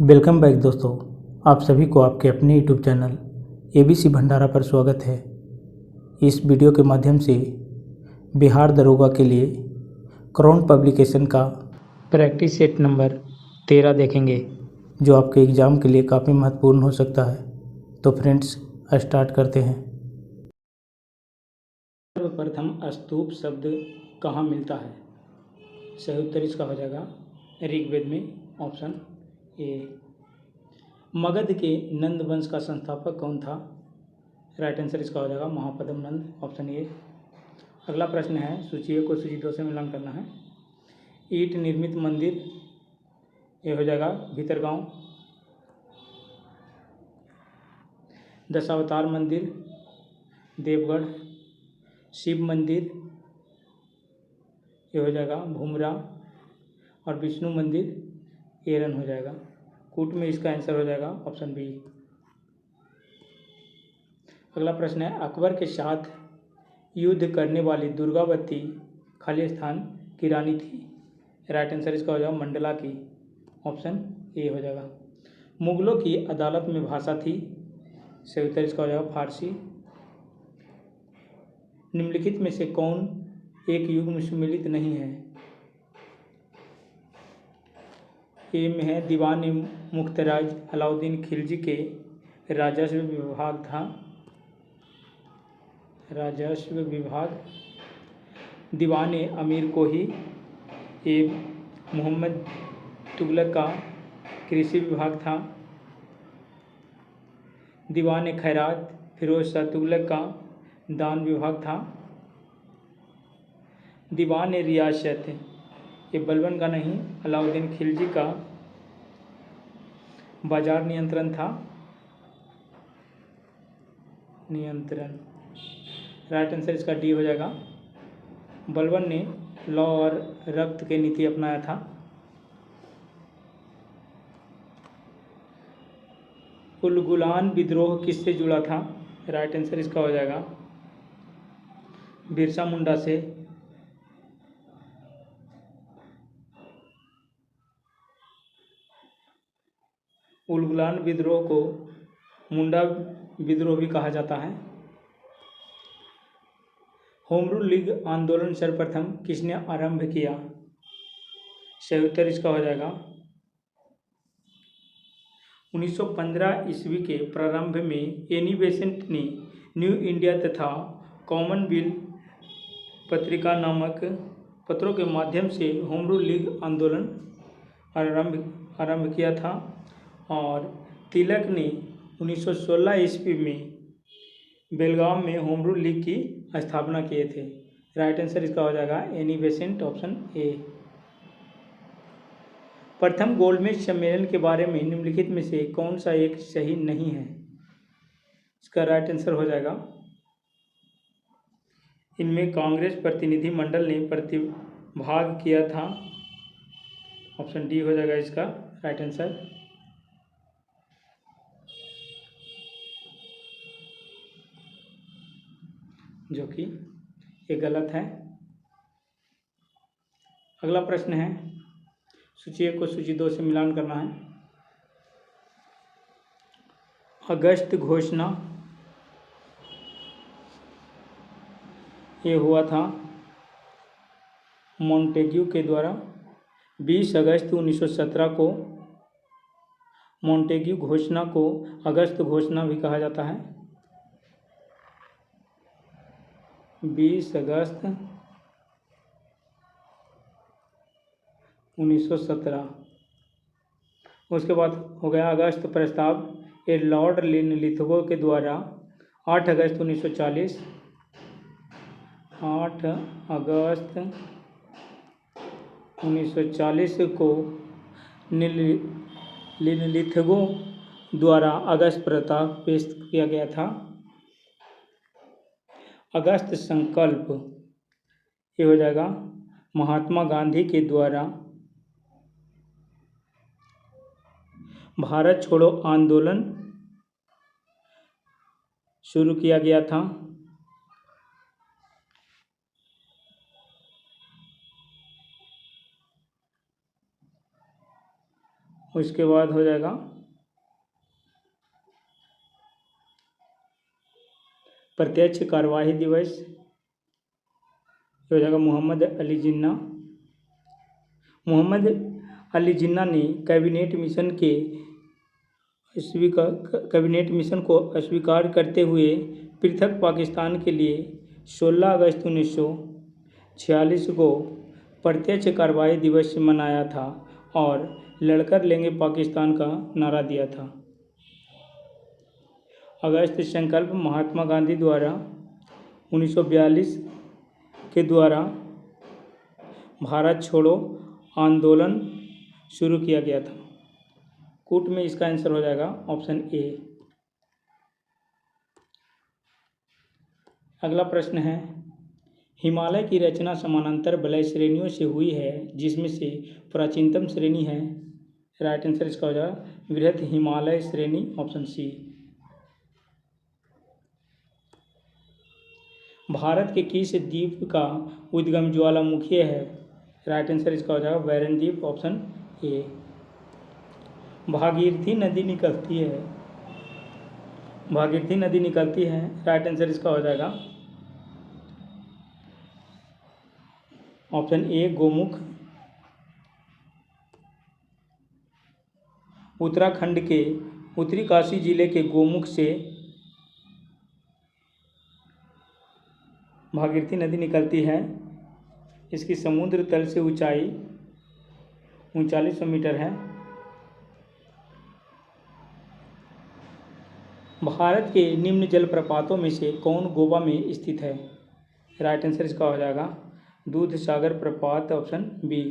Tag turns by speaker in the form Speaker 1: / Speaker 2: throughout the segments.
Speaker 1: Welcome back दोस्तों। आप सभी को आपके अपने यूट्यूब चैनल एबीसी भंडारा पर स्वागत है। इस वीडियो के माध्यम से बिहार दरोगा के लिए क्राउन पब्लिकेशन का प्रैक्टिस सेट नंबर 13 देखेंगे, जो आपके एग्ज़ाम के लिए काफ़ी महत्वपूर्ण हो सकता है। तो फ्रेंड्स, स्टार्ट करते हैं। सर्वप्रथम स्तूप शब्द कहाँ मिलता है? सही उत्तर इसका हो जाएगा ऋग्वेद में, ऑप्शन ए। मगध के नंद वंश का संस्थापक कौन था? राइट आंसर इसका हो जाएगा महापद्म नंद, ऑप्शन ए। अगला प्रश्न है, सूची 1 को सूची 2 से मिलान करना है। ईंट निर्मित मंदिर, ये हो जाएगा भीतरगांव। दशावतार मंदिर, देवगढ़। शिव मंदिर, ये हो जाएगा भूमरा। और विष्णु मंदिर एरन हो जाएगा। कूट में इसका आंसर हो जाएगा ऑप्शन बी। अगला प्रश्न है, अकबर के साथ युद्ध करने वाली दुर्गावती खाली स्थान की रानी थी। राइट आंसर इसका हो जाएगा मंडला की, ऑप्शन ए हो जाएगा। मुगलों की अदालत में भाषा थी। सही उत्तर इसका हो जाएगा फारसी। निम्नलिखित में से कौन एक युग में सम्मिलित नहीं है? ए में है दीवान मुख्तराज अलाउद्दीन खिलजी के राजस्व विभाग था। राजस्व विभाग। दीवान अमीर को ही ए मोहम्मद तुगलक का कृषि विभाग था। दीवान खैरात फिरोज शाह तुगलक का दान विभाग था। दीवान रियासत, ये बलबन का नहीं, अलाउद्दीन खिलजी का बाजार नियंत्रण था। नियंत्रण, राइट आंसर इसका डी हो जाएगा। बलबन ने लौ और रक्त के नीति अपनाया था। उलगुलान विद्रोह किससे जुड़ा था? राइट आंसर इसका हो जाएगा बिरसा मुंडा से। उलगुलान विद्रोह को मुंडा विद्रोह भी कहा जाता है। होम रूल लीग आंदोलन सर्वप्रथम किसने आरंभ किया? सही उत्तर इसका हो जाएगा 1915 ईस्वी के प्रारंभ में एनी बेसेंट ने न्यू इंडिया तथा कॉमनवेल्थ पत्रिका नामक पत्रों के माध्यम से होम रूल लीग आंदोलन आरंभ किया था। और तिलक ने 1916 ईस्वी में बेलगाम में होम रूल लीग की स्थापना किए थे। राइट आंसर इसका हो जाएगा एनी बेसेंट, ऑप्शन ए। प्रथम गोलमेज सम्मेलन के बारे में निम्नलिखित में से कौन सा एक सही नहीं है? इसका राइट आंसर हो जाएगा, इनमें कांग्रेस प्रतिनिधि मंडल ने प्रतिभाग किया था। ऑप्शन डी हो जाएगा इसका राइट आंसर। जो कि ये गलत है। अगला प्रश्न है, सूची 1 को सूची 2 से मिलान करना है। अगस्त घोषणा, ये हुआ था मॉन्टेग्यू के द्वारा 20 अगस्त 1917 को। मॉन्टेग्यू घोषणा को अगस्त घोषणा भी कहा जाता है। 20 अगस्त 1917। उसके बाद हो गया अगस्त प्रस्ताव, ये लॉर्ड लिथगो के द्वारा 8 अगस्त 1940। 8 अगस्त 1940 को लिथगो द्वारा अगस्त प्रस्ताव पेश किया गया था। अगस्त संकल्प, ये हो जाएगा महात्मा गांधी के द्वारा भारत छोड़ो आंदोलन शुरू किया गया था। उसके बाद हो जाएगा प्रत्यक्ष कार्यवाही दिवस, हो जाएगा मोहम्मद अली जिन्ना। मोहम्मद अली जिन्ना ने कैबिनेट मिशन को अस्वीकार करते हुए पृथक पाकिस्तान के लिए 16 अगस्त 1946 को प्रत्यक्ष कार्रवाई दिवस मनाया था और लड़कर लेंगे पाकिस्तान का नारा दिया था। अगस्त संकल्प महात्मा गांधी द्वारा 1942 के द्वारा भारत छोड़ो आंदोलन शुरू किया गया था। कूट में इसका आंसर हो जाएगा ऑप्शन ए। अगला प्रश्न है, हिमालय की रचना समानांतर वलय श्रेणियों से हुई है जिसमें से प्राचीनतम श्रेणी है, राइट आंसर इसका हो जाएगा वृहत हिमालय श्रेणी, ऑप्शन सी। भारत के किस द्वीप का उद्गम ज्वालामुखी है, राइट आंसर इसका हो जाएगा बैरन द्वीप, ऑप्शन ए। भागीरथी नदी निकलती है, राइट आंसर इसका हो जाएगा ऑप्शन ए गोमुख। उत्तराखंड के उत्तरी काशी जिले के गोमुख से भागीरथी नदी निकलती है। इसकी समुद्र तल से ऊंचाई 3900 मीटर है। भारत के निम्न जलप्रपातों में से कौन गोवा में स्थित है, राइट आंसर इसका हो जाएगा दूध सागर प्रपात, ऑप्शन बी।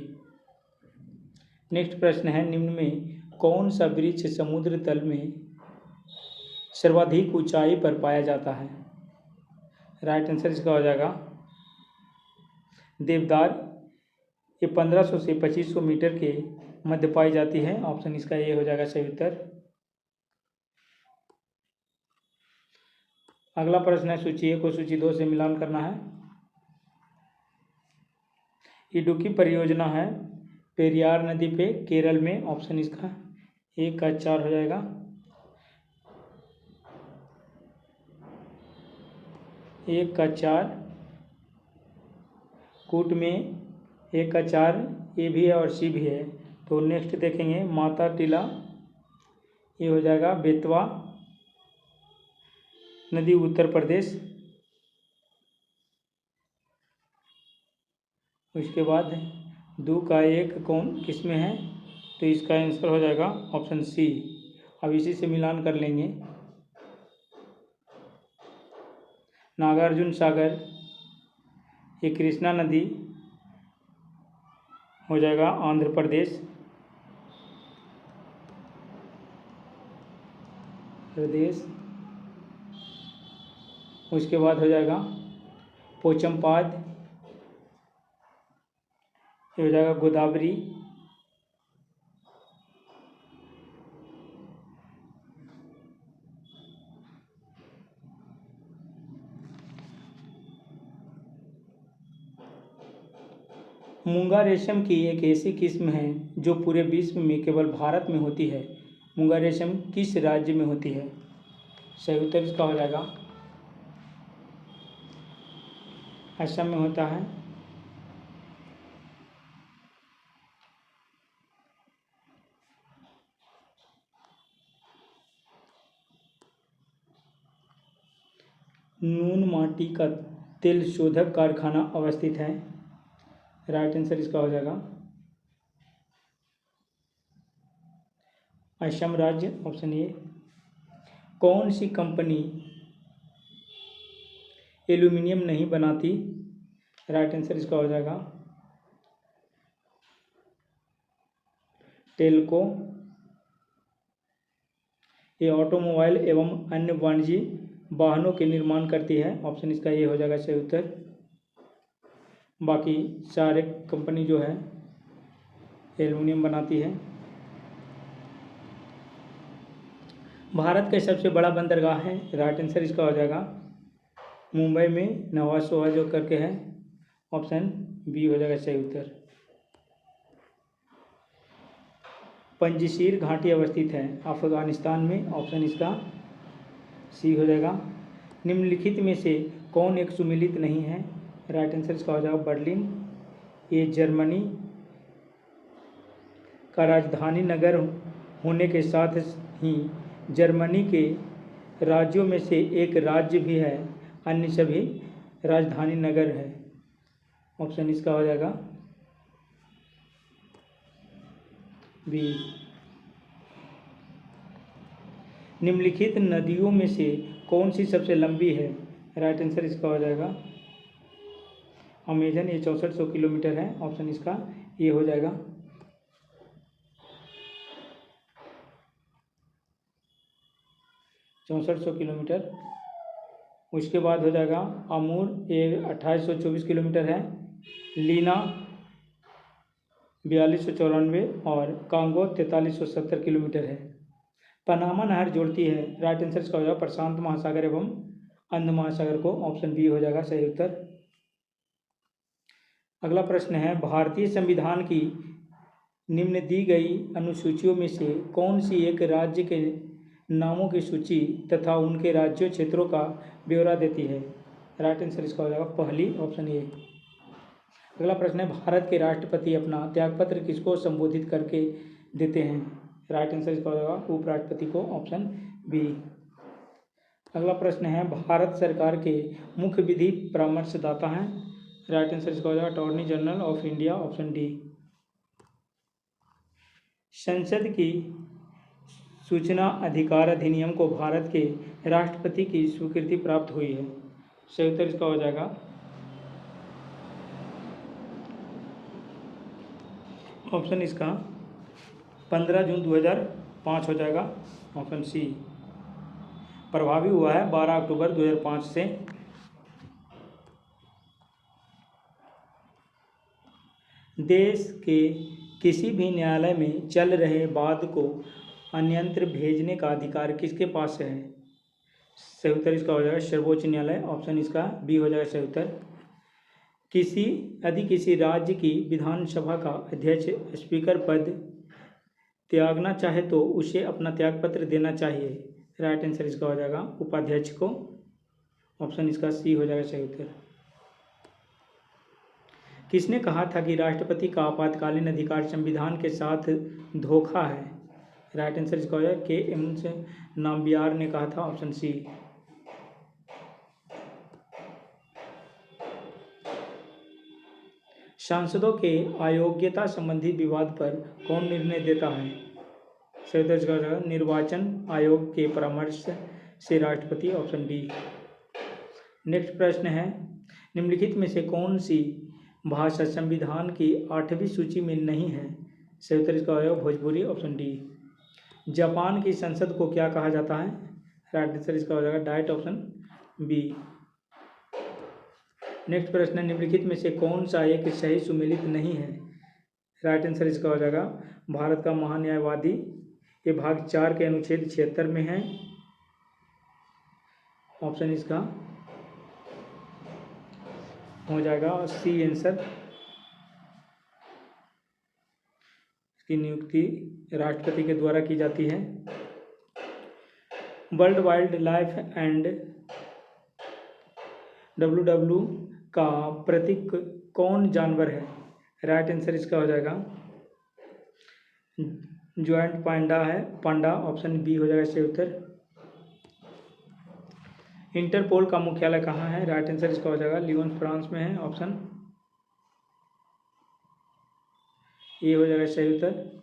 Speaker 1: नेक्स्ट प्रश्न है, निम्न में कौन सा वृक्ष समुद्र तल में सर्वाधिक ऊंचाई पर पाया जाता है, राइट आंसर इसका हो जाएगा देवदार। ये 1500 से 2500 मीटर के मध्य पाई जाती है, ऑप्शन इसका ये हो जाएगा सही उत्तर। अगला प्रश्न है, सूची 1 को सूची 2 से मिलान करना है। इडुक्की परियोजना है पेरियार नदी पे केरल में, ऑप्शन इसका 1 का 4 हो जाएगा। एक का 4 कूट में 1 का 4 ए भी है और सी भी है। तो नेक्स्ट देखेंगे माता टीला, ये हो जाएगा बेतवा नदी, उत्तर प्रदेश। उसके बाद 2 का 1 कौन किस में है, तो इसका आंसर हो जाएगा ऑप्शन सी। अब इसी से मिलान कर लेंगे। नागार्जुन सागर, ये कृष्णा नदी हो जाएगा आंध्र प्रदेश। उसके बाद हो जाएगा पोचमपाद, ये हो जाएगा गोदावरी। मूंगा रेशम की एक ऐसी किस्म है जो पूरे विश्व में केवल भारत में होती है। मूंगा रेशम किस राज्य में होती है, सही उत्तर इसका हो जाएगा असम में होता है। नून माटी का तेल शोधक कारखाना अवस्थित है, राइट आंसर इसका हो जाएगा असम राज्य, ऑप्शन ए। कौन सी कंपनी एल्यूमिनियम नहीं बनाती, राइट आंसर इसका हो जाएगा टेल्को। ये ऑटोमोबाइल एवं अन्य वाणिज्यिक वाहनों के निर्माण करती है, ऑप्शन इसका ये हो जाएगा सही उत्तर। बाकी सारे कंपनी जो है एल्युमिनियम बनाती है। भारत का सबसे बड़ा बंदरगाह है, राइट आंसर इसका हो जाएगा मुंबई में नवा शोहा जो करके है, ऑप्शन बी हो जाएगा सही उत्तर। पंजशीर घाटी अवस्थित है? अफगानिस्तान में। ऑप्शन इसका सी हो जाएगा। निम्नलिखित में से कौन एक सुमेलित नहीं है? राइट आंसर इसका हो जाएगा बर्लिन। ये जर्मनी का राजधानी नगर होने के साथ ही जर्मनी के राज्यों में से एक राज्य भी है, अन्य सभी राजधानी नगर है। ऑप्शन इसका हो जाएगा बी। निम्नलिखित नदियों में से कौन सी सबसे लंबी है? राइट आंसर इसका हो जाएगा अमेजन। ये 6400 किलोमीटर है। ऑप्शन इसका ये हो जाएगा। किलोमीटर। उसके बाद हो जाएगा अमूर, ये 2824 किलोमीटर है। लीना 4294 और कांगो 4370 किलोमीटर है। पनामा नहर जोड़ती है? राइट आंसर इसका हो जाएगा प्रशांत महासागर एवं अंध महासागर को। ऑप्शन बी हो जाएगा सही उत्तर। अगला प्रश्न है, भारतीय संविधान की निम्न दी गई अनुसूचियों में से कौन सी एक राज्य के नामों की सूची तथा उनके राज्यों क्षेत्रों का ब्यौरा देती है? राइट आंसर इसका हो जाएगा पहली। Option A. अगला प्रश्न है, भारत के राष्ट्रपति अपना त्यागपत्र किसको संबोधित करके देते हैं? राइट आंसर इसका हो जाएगा उपराष्ट्रपति को। Option B. अगला प्रश्न है, भारत सरकार के मुख्य विधि परामर्शदाता हैं? राइट आंसर इसका हो जाएगा attorney general of India. Option D. संसद की सूचना अधिकार अधिनियम को भारत के राष्ट्रपति की स्वीकृति प्राप्त हुई है? सही उत्तर इसका हो जाएगा ऑप्शन इसका 15 जून 2005 हो जाएगा। Option C. प्रभावी हुआ है 12 अक्टूबर 2005 से। देश के किसी भी न्यायालय में चल रहे वाद को अन्यत्र भेजने का अधिकार किसके पास है? सही उत्तर इसका हो जाएगा सर्वोच्च न्यायालय। ऑप्शन इसका बी हो जाएगा सही उत्तर। किसी राज्य की विधानसभा का अध्यक्ष स्पीकर पद त्यागना चाहे तो उसे अपना त्यागपत्र देना चाहिए? राइट आंसर इसका हो जाएगा उपाध्यक्ष को। ऑप्शन इसका सी हो जाएगा सही उत्तर। किसने कहा था कि राष्ट्रपति का आपातकालीन अधिकार संविधान के साथ धोखा है? राइट आंसर इसका हो जाएगा के.एम. नाम्बियार ने कहा था। Option C. सांसदों के अयोग्यता संबंधी विवाद पर कौन निर्णय देता है? सही उत्तर इसका हो जाएगा निर्वाचन आयोग के परामर्श से राष्ट्रपति। Option D. नेक्स्ट प्रश्न है, निम्नलिखित में से कौन सी भाषा संविधान की 8वीं सूची में नहीं है? सही उत्तर इसका हो जाएगा भोजपुरी। Option D. जापान की संसद को क्या कहा जाता है? राइट आंसर इसका हो जाएगा डाइट। Option B. नेक्स्ट प्रश्न है, निम्नलिखित में से कौन सा एक सही सुमेलित नहीं है? राइट आंसर इसका हो जाएगा भारत का महान्यायवादी। ये भाग 4 के अनुच्छेद 76 में है। ऑप्शन इसका हो जाएगा सी आंसर। इसकी नियुक्ति राष्ट्रपति के द्वारा की जाती है। World wild life and WWF का प्रतीक कौन जानवर है? राइट आंसर इसका हो जाएगा ज्वाइंट पांडा है, पांडा। ऑप्शन बी हो जाएगा सही उत्तर। इंटरपोल का मुख्यालय कहाँ है? राइट आंसर इसका हो जाएगा लियोन फ्रांस में है। ऑप्शन ये हो जाएगा सही उत्तर।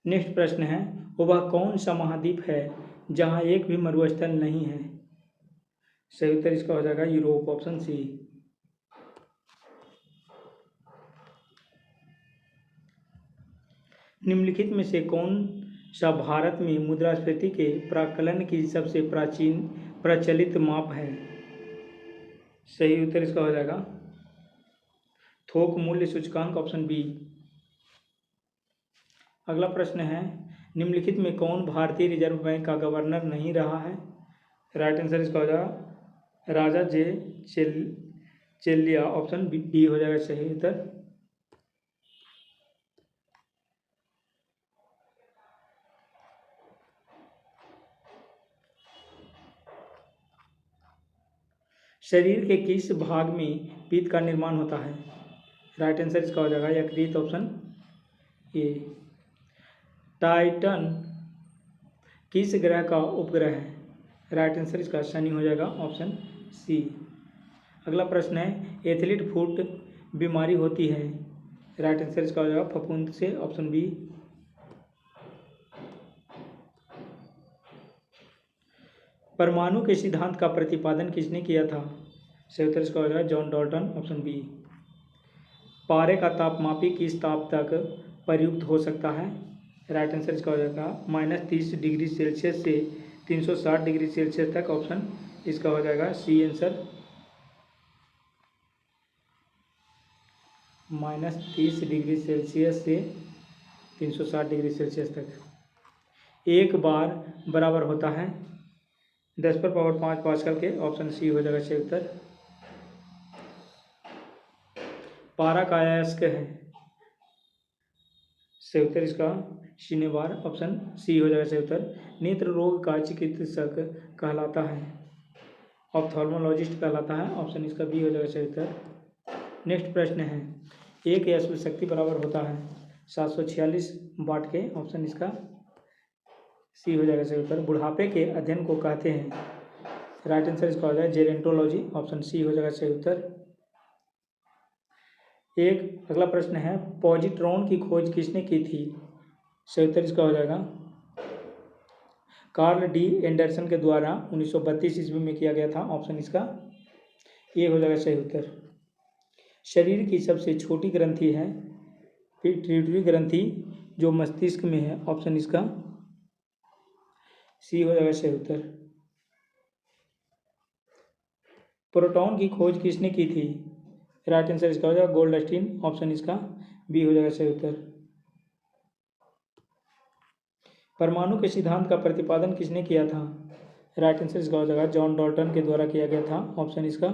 Speaker 1: नेक्स्ट प्रश्न है, वह कौन सा महाद्वीप है जहाँ एक भी मरुस्थल नहीं है? सही उत्तर इसका हो जाएगा यूरोप। Option C. निम्नलिखित में से कौन सा भारत में मुद्रास्फीति के प्राक्कलन की सबसे प्रचलित माप है? सही उत्तर इसका हो जाएगा थोक मूल्य सूचकांक। Option B. अगला प्रश्न है, निम्नलिखित में कौन भारतीय रिजर्व बैंक का गवर्नर नहीं रहा है? राइट आंसर इसका हो जाएगा राजा जे चेलिया, ऑप्शन डी हो जाएगा सही उत्तर। शरीर के किस भाग में पित्त का निर्माण होता है? राइट आंसर इसका हो जाएगा यकृत, ऑप्शन ए। टाइटन किस ग्रह का उपग्रह है? राइट आंसर इसका शनि हो जाएगा, ऑप्शन सी। अगला प्रश्न है, एथलीट फुट बीमारी होती है? राइट आंसर इसका हो जाएगा फफूंद से, ऑप्शन बी। परमाणु के सिद्धांत का प्रतिपादन किसने किया था? सही उत्तर इसका हो जाएगा जॉन डाल्टन, ऑप्शन बी। पारे का तापमापी किस ताप तक प्रयुक्त हो सकता है? राइट आंसर इसका हो जाएगा -30 डिग्री सेल्सियस से 360 डिग्री सेल्सियस तक, ऑप्शन इसका हो जाएगा सी आंसर। -30 डिग्री सेल्सियस से 360 डिग्री सेल्सियस तक। एक बार बराबर होता है 10⁻5 पास्कल के, ऑप्शन सी हो जाएगा सही उत्तर। पारा का अयस्क है? सही उत्तर इसका शनिवार, ऑप्शन सी हो जाएगा सही उत्तर। नेत्र रोग का चिकित्सक कहलाता है? ऑप्थाल्मोलॉजिस्ट कहलाता है, ऑप्शन इसका बी हो जाएगा सही उत्तर। नेक्स्ट प्रश्न है, एक अश्व शक्ति बराबर होता है 746 वाट के, ऑप्शन इसका सी हो जाएगा सही उत्तर। बुढ़ापे के अध्ययन को कहते हैं? राइट आंसर इसका हो जाएगा जेरेंटोलॉजी, ऑप्शन सी हो जाएगा सही उत्तर। एक अगला प्रश्न है, पॉजिट्रॉन की खोज किसने की थी? सही उत्तर इसका हो जाएगा कार्ल डी एंडरसन के द्वारा 1932 ईस्वी में किया गया था, ऑप्शन इसका ए हो जाएगा सही उत्तर। शरीर की सबसे छोटी ग्रंथि है पिट्यूटरी ग्रंथि, जो मस्तिष्क में है, ऑप्शन इसका सी हो जाएगा सही उत्तर। प्रोटॉन की खोज किसने की थी? राइट आंसर इसका हो जाएगा गोल्डस्टीन, ऑप्शन इसका बी हो जाएगा सही उत्तर। परमाणु के सिद्धांत का प्रतिपादन किसने किया था? राइट आंसर इसका हो जाएगा जॉन डाल्टन के द्वारा किया गया था, ऑप्शन इसका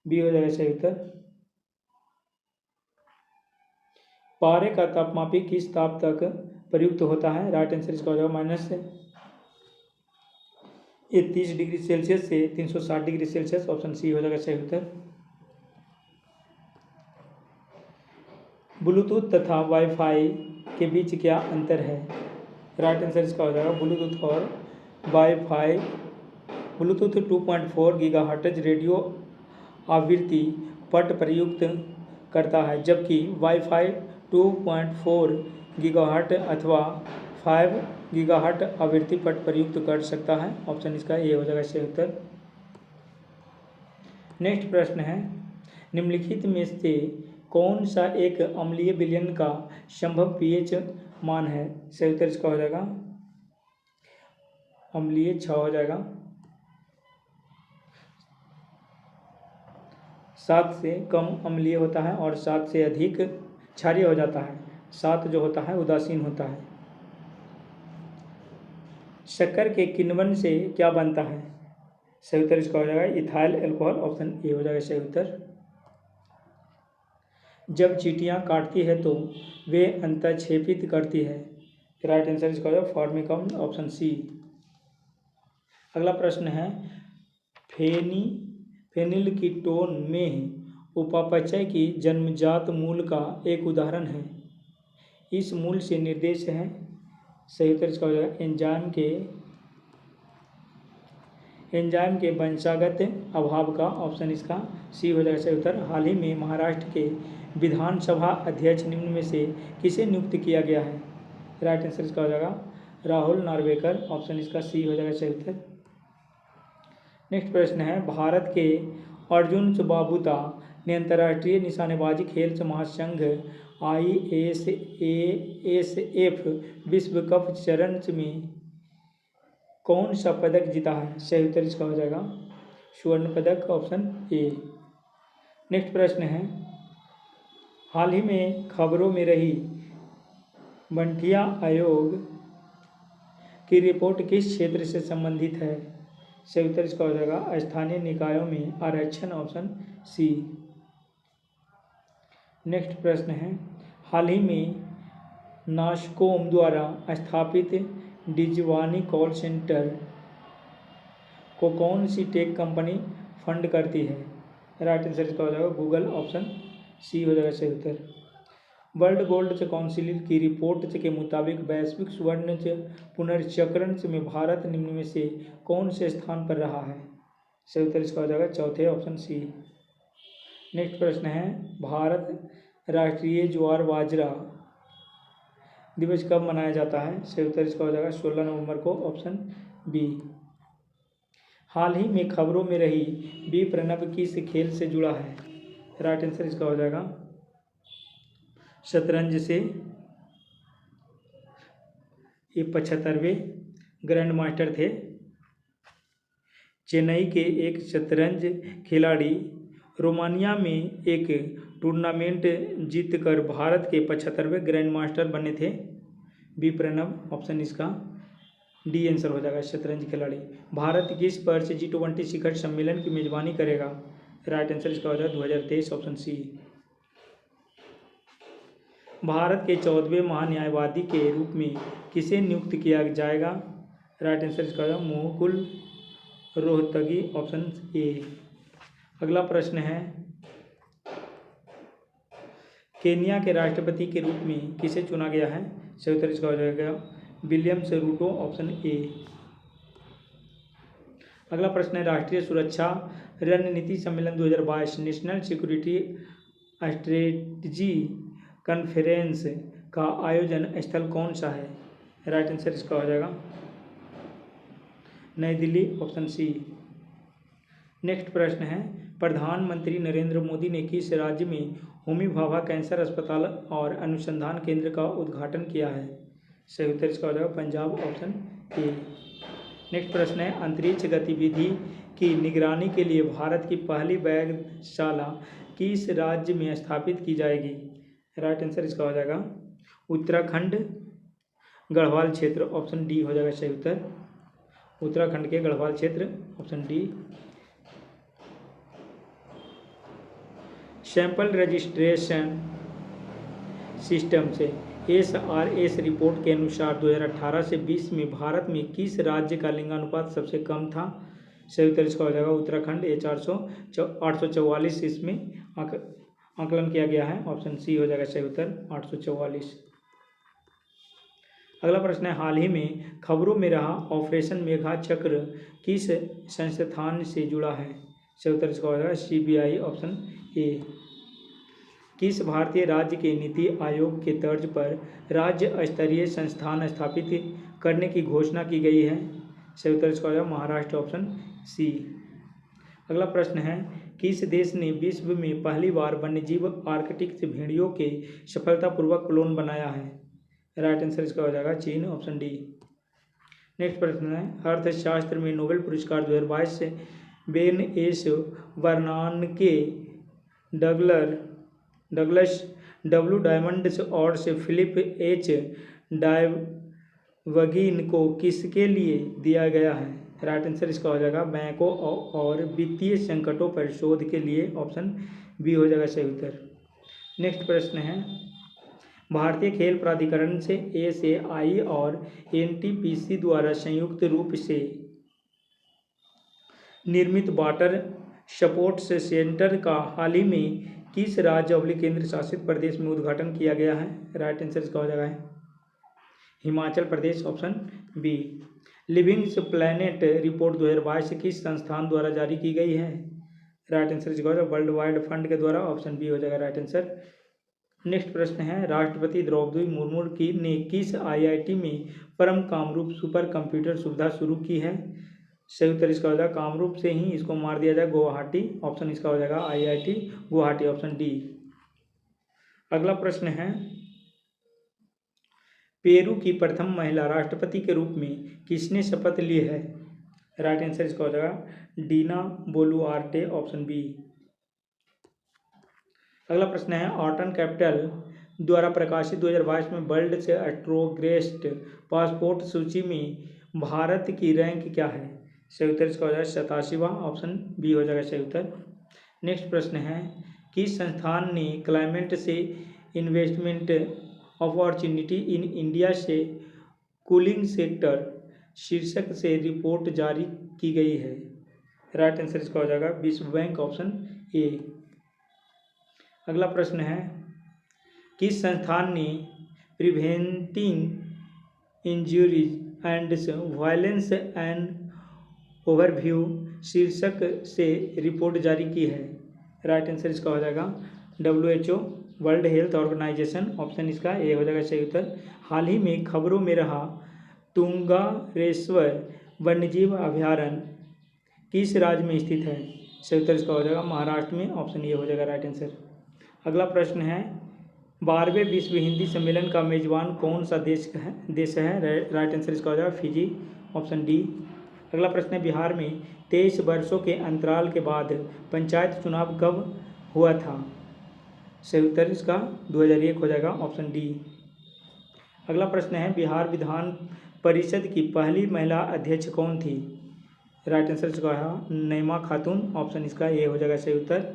Speaker 1: बी हो जाएगा सही उत्तर। पारे का तापमापी किस ताप तक प्रयुक्त होता है? राइट आंसर इसका हो जाएगा -30 डिग्री सेल्सियस से 360 डिग्री सेल्सियस, ऑप्शन सी हो जाएगा सही उत्तर। ब्लूटूथ तथा वाईफाई के बीच क्या अंतर है? राइट आंसर इसका हो जाएगा ब्लूटूथ और वाईफाई। ब्लूटूथ 2.4 गीगाहर्ट्ज रेडियो आवृत्ति पट प्रयुक्त करता है, जबकि वाईफाई 2.4 गीगाहर्ट्ज अथवा 5 गीगाहर्ट्ज आवृत्ति पट प्रयुक्त कर सकता है, ऑप्शन इसका ए हो जाएगा सही उत्तर। नेक्स्ट प्रश्न है, निम्नलिखित में से कौन सा एक अम्लीय विलयन का संभव पीएच मान है? सही उत्तर इसका हो जाएगा अम्लीय 6 हो जाएगा। 7 से कम अम्लीय होता है और 7 से अधिक क्षारीय हो जाता है। 7 जो होता है उदासीन होता है। शक्कर के किण्वन से क्या बनता है? सही उत्तर इसका हो जाएगा इथाइल अल्कोहल, ऑप्शन ए हो जाएगा सही उत्तर। जब चींटियां काटती है तो वे अंतःक्षेपित करती है? राइट आंसर इसका हो जाएगा फॉर्मिकम, ऑप्शन सी। अगला प्रश्न है, फेनिलकीटोन में उपापचय की जन्मजात मूल का एक उदाहरण है। इस मूल से निर्देश है? सही उत्तर इसका हो जाएगा एंजाइम के वंशागत अभाव का, ऑप्शन इसका सी हो जाएगा सही उत्तर। हाल ही में महाराष्ट्र के विधानसभा अध्यक्ष निम्न में से किसे नियुक्त किया गया है? राइट आंसर इसका हो जाएगा राहुल नार्वेकर, ऑप्शन इसका सी हो जाएगा सही उत्तर। नेक्स्ट प्रश्न है, भारत के अर्जुन बाबूता ने अंतर्राष्ट्रीय निशानेबाजी खेल महासंघ IASF विश्व कप चरण में कौन सा पदक जीता है? सही उत्तर इसका हो जाएगा स्वर्ण पदक, ऑप्शन ए। नेक्स्ट प्रश्न है, हाल ही में खबरों में रही बंठिया आयोग की रिपोर्ट किस क्षेत्र से संबंधित है? सही उत्तर इसका हो जाएगा स्थानीय निकायों में आरक्षण, ऑप्शन सी। नेक्स्ट प्रश्न है, हाल ही में नास्कॉम द्वारा स्थापित डिजिवानी कॉल सेंटर को कौन सी टेक कंपनी फंड करती है? राइट आंसर इसका हो जाएगा गूगल, ऑप्शन सी हो जाएगा सही उत्तर। वर्ल्ड गोल्ड काउंसिल की रिपोर्ट के मुताबिक वैश्विक स्वर्ण पुनर्चक्रण में भारत निम्न में से कौन से स्थान पर रहा है? सही उत्तर इसका हो जाएगा चौथे, ऑप्शन सी। नेक्स्ट प्रश्न है, भारत राष्ट्रीय ज्वार बाजरा दिवस कब मनाया जाता है? सही उत्तर इसका हो जाएगा 16 नवंबर को, ऑप्शन बी। हाल ही में खबरों में रही बी प्रणब किस खेल से जुड़ा है? राइट आंसर इसका हो जाएगा शतरंज से। ये 75वें ग्रैंड मास्टर थे। चेन्नई के एक शतरंज खिलाड़ी रोमानिया में एक टूर्नामेंट जीतकर भारत के 75वें ग्रैंड मास्टर बने थे। बी प्रणब, ऑप्शन इसका डी आंसर हो जाएगा शतरंज खिलाड़ी। भारत किस वर्ष G20 शिखर सम्मेलन की मेजबानी करेगा? राइट आंसर इसका हो जाएगा 2023, ऑप्शन सी। भारत के 14वें महान्यायवादी के रूप में किसे नियुक्त किया जाएगा? राइट आंसर इसका हो जाएगा मुकुल रोहतगी, ऑप्शन ए। अगला प्रश्न है, केन्या के राष्ट्रपति के रूप में किसे चुना गया है? सही उत्तर इसका हो जाएगा विलियम्स रूटो, ऑप्शन ए। अगला प्रश्न है, राष्ट्रीय सुरक्षा रणनीति सम्मेलन 2022 नेशनल सिक्योरिटी स्ट्रेटजी कॉन्फ्रेंस का आयोजन स्थल कौन सा है? राइट आंसर इसका हो जाएगा नई दिल्ली, ऑप्शन सी। नेक्स्ट प्रश्न है, प्रधानमंत्री नरेंद्र मोदी ने किस राज्य में होमी भाभा कैंसर अस्पताल और अनुसंधान केंद्र का उद्घाटन किया है? सही उत्तर इसका हो जाएगा पंजाब, ऑप्शन ए। नेक्स्ट प्रश्न है, अंतरिक्ष गतिविधि की निगरानी के लिए भारत की पहली प्रयोगशाला किस राज्य में स्थापित की जाएगी? राइट आंसर इसका हो जाएगा उत्तराखंड गढ़वाल क्षेत्र, ऑप्शन डी हो जाएगा सही उत्तर। उत्तराखंड के गढ़वाल क्षेत्र, option D. Sample registration system से SRS रिपोर्ट के अनुसार 2018 से 20 में भारत में किस राज्य का लिंगानुपात सबसे कम था? सही उत्तर इसका हो जाएगा उत्तराखंड। 844 इसमें आकलन किया गया है, ऑप्शन सी हो जाएगा सही उत्तर 844। अगला प्रश्न है, हाल ही में खबरों में रहा ऑपरेशन मेघा चक्र किस संस्थान से जुड़ा है? सही उत्तर इसका हो जाएगा CBI, ऑप्शन ए। किस भारतीय राज्य के नीति आयोग के तर्ज पर राज्य स्तरीय संस्थान स्थापित करने की घोषणा की गई है? सही उत्तर इसका हो जाएगा महाराष्ट्र, ऑप्शन सी। अगला प्रश्न है, किस देश ने विश्व में पहली बार वन्यजीव आर्कटिक भेड़ियों के सफलतापूर्वक क्लोन बनाया है? राइट आंसर इसका हो जाएगा चीन, ऑप्शन डी। नेक्स्ट प्रश्न है, अर्थशास्त्र में नोबेल पुरस्कार 2022 से Ben S बर्नानके, Douglas W diamonds और से फिलिप H डायवगिन को किसके लिए दिया गया है? राइट आंसर इसका हो जाएगा बैंकों और वित्तीय संकटों पर शोध के लिए, ऑप्शन बी हो जाएगा सही उत्तर। नेक्स्ट प्रश्न है, भारतीय खेल प्राधिकरण से SAI और NTPC द्वारा संयुक्त रूप से निर्मित वाटर स्पोर्ट्स सेंटर का हाल ही में किस राज्य और केंद्र शासित प्रदेश में उद्घाटन किया गया है? राइट आंसर इसका हो जाएगा Himachal Pradesh, option B. Living planet report 2022 किस संस्थान द्वारा जारी की गई है? राइट आंसर इसका हो जाएगा वर्ल्ड वाइड फंड के द्वारा, ऑप्शन बी हो जाएगा राइट आंसर। नेक्स्ट प्रश्न है, राष्ट्रपति द्रौपदी मुर्मू ने किस IIT में परम कामरूप सुपर कंप्यूटर सुविधा शुरू की है? सही उत्तर इसका हो जाएगा कामरूप से ही इसको मार दिया जाए गुवाहाटी, ऑप्शन इसका हो जाएगा IIT गुवाहाटी, ऑप्शन डी। अगला प्रश्न है, पेरू की प्रथम महिला राष्ट्रपति के रूप में किसने शपथ ली है? राइट आंसर इसका हो जाएगा डीना बोलुआर्टे, ऑप्शन बी। अगला प्रश्न है, ऑर्टन कैपिटल द्वारा प्रकाशित 2022 में वर्ल्ड से स्ट्रोगेस्ट पासपोर्ट सूची में भारत की रैंक क्या है? सही उत्तर इसका हो जाएगा 87वां, ऑप्शन बी हो जाएगा सही उत्तर। नेक्स्ट प्रश्न है, किस संस्थान ने क्लाइमेट से इन्वेस्टमेंट अपॉर्चुनिटी इन इंडिया से कूलिंग सेक्टर शीर्षक से रिपोर्ट जारी की गई है? राइट आंसर इसका हो जाएगा विश्व बैंक, ऑप्शन ए। अगला प्रश्न है, किस संस्थान ने preventing injuries and violence and overview शीर्षक से रिपोर्ट जारी की है? राइट आंसर इसका हो जाएगा WHO, world health organisation, option इसका ए हो जाएगा सही उत्तर। हाल ही में खबरों में रहा तुंगारेश्वर वन्यजीव अभयारण्य किस राज्य में स्थित है? सही उत्तर इसका हो जाएगा महाराष्ट्र में, ऑप्शन ए हो जाएगा राइट आंसर। अगला प्रश्न है, 12वें विश्व हिंदी सम्मेलन का मेजबान कौन सा देश है? राइट आंसर इसका हो जाएगा फिजी, ऑप्शन डी। अगला प्रश्न है, बिहार में 23 वर्षों के अंतराल के बाद पंचायत चुनाव कब हुआ था? सही उत्तर इसका 2001 हो जाएगा, ऑप्शन डी। अगला प्रश्न है, बिहार विधान परिषद की पहली महिला अध्यक्ष कौन थी? राइट आंसर इसका है नईमा खातून, ऑप्शन इसका ए हो जाएगा सही उत्तर।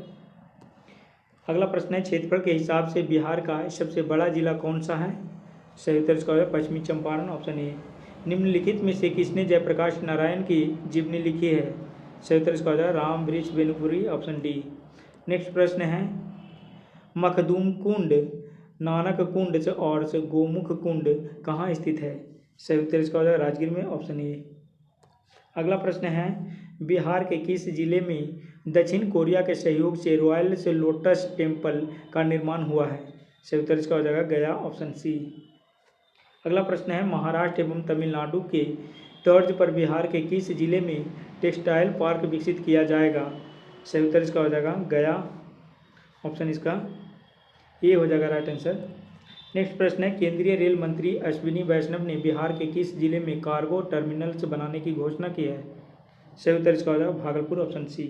Speaker 1: अगला प्रश्न है, क्षेत्रफल के हिसाब से बिहार का सबसे बड़ा जिला कौन सा है? सही उत्तर इसका है पश्चिमी चंपारण, ऑप्शन ए। निम्नलिखित में से किसने जयप्रकाश नारायण की जीवनी लिखी है? सही उत्तर इसका हो जाएगा राम वृक्ष बेनुपुरी, ऑप्शन डी। नेक्स्ट प्रश्न है, मखदूम कुंड, नानक कुंड और गोमुख कुंड कहाँ स्थित है? सही उत्तर इसका हो जाएगा राजगीर में, ऑप्शन ए। अगला प्रश्न है, बिहार के किस जिले में दक्षिण कोरिया के सहयोग से रॉयल लोटस टेम्पल का निर्माण हुआ है? सही उत्तर इसका हो जाएगा गया, ऑप्शन सी। अगला प्रश्न है, महाराष्ट्र एवं तमिलनाडु के तर्ज पर बिहार के किस जिले में टेक्सटाइल पार्क विकसित किया जाएगा? सही उत्तर इसका हो जाएगा गया, ऑप्शन इसका ए हो जाएगा राइट आंसर। नेक्स्ट प्रश्न है, केंद्रीय रेल मंत्री अश्विनी वैष्णव ने बिहार के किस जिले में कार्गो टर्मिनल्स बनाने की घोषणा की है? सही उत्तर इसका हो जाएगा भागलपुर, ऑप्शन सी।